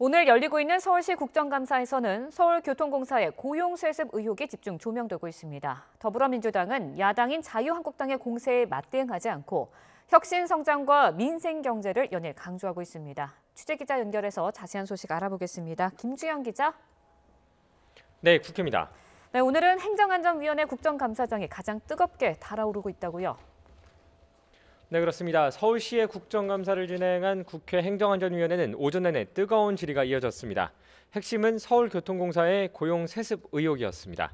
오늘 열리고 있는 서울시 국정감사에서는 서울교통공사의 고용세습 의혹이 집중 조명되고 있습니다. 더불어민주당은 야당인 자유한국당의 공세에 맞대응하지 않고 혁신 성장과 민생 경제를 연일 강조하고 있습니다. 취재기자 연결해서 자세한 소식 알아보겠습니다. 김주영 기자. 네, 국회입니다. 네, 오늘은 행정안전위원회 국정감사장이 가장 뜨겁게 달아오르고 있다고요. 네, 그렇습니다. 서울시의 국정감사를 진행한 국회 행정안전위원회는 오전 내내 뜨거운 질의가 이어졌습니다. 핵심은 서울교통공사의 고용세습 의혹이었습니다.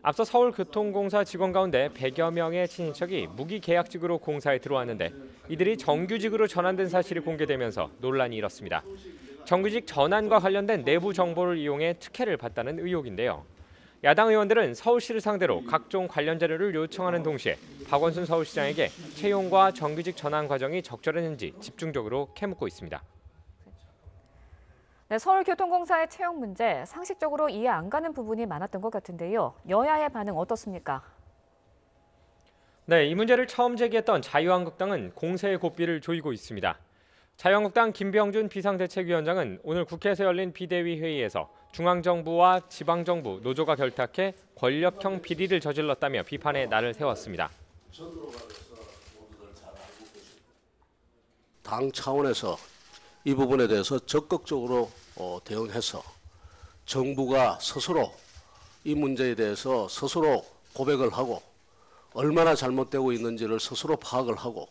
앞서 서울교통공사 직원 가운데 100여 명의 친인척이 무기계약직으로 공사에 들어왔는데 이들이 정규직으로 전환된 사실이 공개되면서 논란이 일었습니다. 정규직 전환과 관련된 내부 정보를 이용해 특혜를 받다는 의혹인데요. 야당 의원들은 서울시를 상대로 각종 관련 자료를 요청하는 동시에 박원순 서울시장에게 채용과 정규직 전환 과정이 적절했는지 집중적으로 캐묻고 있습니다. 네, 서울교통공사의 채용 문제, 상식적으로 이해 안 가는 부분이 많았던 것 같은데요. 여야의 반응 어떻습니까? 네, 이 문제를 처음 제기했던 자유한국당은 공세의 고삐를 조이고 있습니다. 자유한국당 김병준 비상대책위원장은 오늘 국회에서 열린 비대위 회의에서 중앙정부와 지방정부, 노조가 결탁해 권력형 비리를 저질렀다며 비판의 날을 세웠습니다. 당 차원에서 이 부분에 대해서 적극적으로 대응해서 정부가 스스로 이 문제에 대해서 스스로 고백을 하고 얼마나 잘못되고 있는지를 스스로 파악을 하고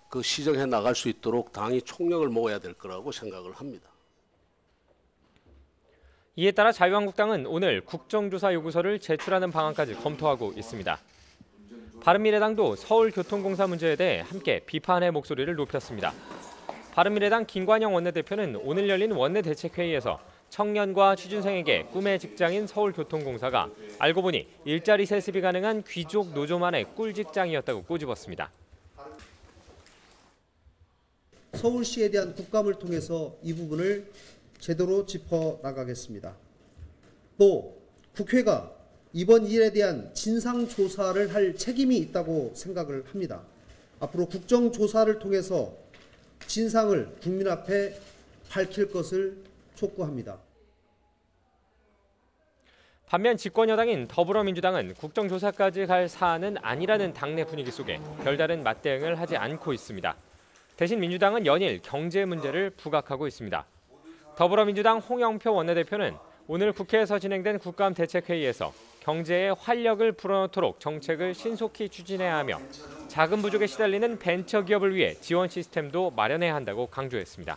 그 시정해 나갈 수 있도록 당이 총력을 모아야 될 거라고 생각을 합니다. 이에 따라 자유한국당은 오늘 국정조사 요구서를 제출하는 방안까지 검토하고 있습니다. 바른미래당도 서울교통공사 문제에 대해 함께 비판의 목소리를 높였습니다. 바른미래당 김관영 원내대표는 오늘 열린 원내대책회의에서 청년과 취준생에게 꿈의 직장인 서울교통공사가 알고 보니 일자리 세습이 가능한 귀족 노조만의 꿀직장이었다고 꼬집었습니다. 서울시에 대한 국감을 통해서 이 부분을 제대로 짚어나가겠습니다. 또 국회가 이번 일에 대한 진상조사를 할 책임이 있다고 생각을 합니다. 앞으로 국정조사를 통해서 진상을 국민 앞에 밝힐 것을 촉구합니다. 반면 집권여당인 더불어민주당은 국정조사까지 갈 사안은 아니라는 당내 분위기 속에 별다른 맞대응을 하지 않고 있습니다. 대신 민주당은 연일 경제 문제를 부각하고 있습니다. 더불어민주당 홍영표 원내대표는 오늘 국회에서 진행된 국감대책회의에서 경제에 활력을 불어넣도록 정책을 신속히 추진해야 하며 자금 부족에 시달리는 벤처기업을 위해 지원 시스템도 마련해야 한다고 강조했습니다.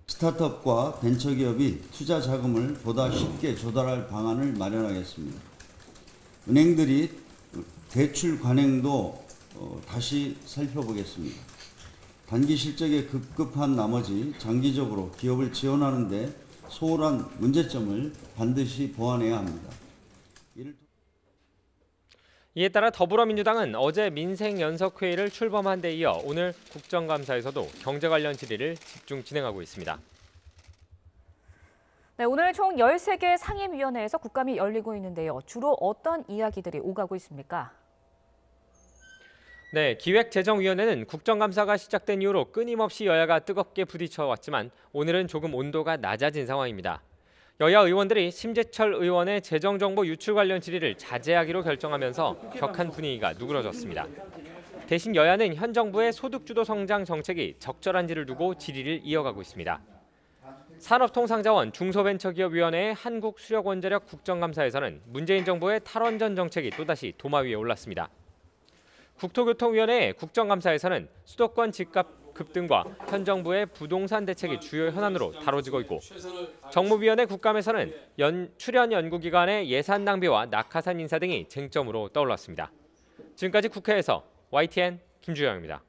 스타트업과 벤처기업이 투자 자금을 보다 쉽게 조달할 방안을 마련하겠습니다. 은행들이 대출 관행도 다시 살펴보겠습니다. 단기 실적에 급급한 나머지 장기적으로 기업을 지원하는 데 소홀한 문제점을 반드시 보완해야 합니다. 이에 따라 더불어민주당은 어제 민생연석회의를 출범한 데 이어 오늘 국정감사에서도 경제 관련 질의를 집중 진행하고 있습니다. 네, 오늘 총 13개 상임위원회에서 국감이 열리고 있는데요. 주로 어떤 이야기들이 오가고 있습니까? 네, 기획재정위원회는 국정감사가 시작된 이후로 끊임없이 여야가 뜨겁게 부딪혀왔지만 오늘은 조금 온도가 낮아진 상황입니다. 여야 의원들이 심재철 의원의 재정정보 유출 관련 질의를 자제하기로 결정하면서 격한 분위기가 누그러졌습니다. 대신 여야는 현 정부의 소득주도 성장 정책이 적절한지를 두고 질의를 이어가고 있습니다. 산업통상자원 중소벤처기업위원회의 한국수력원자력 국정감사에서는 문재인 정부의 탈원전 정책이 또다시 도마 위에 올랐습니다. 국토교통위원회 국정감사에서는 수도권 집값 급등과 현 정부의 부동산 대책이 주요 현안으로 다뤄지고 있고 정무위원회 국감에서는 출연 연구기관의 예산 낭비와 낙하산 인사 등이 쟁점으로 떠올랐습니다. 지금까지 국회에서 YTN 김주영입니다.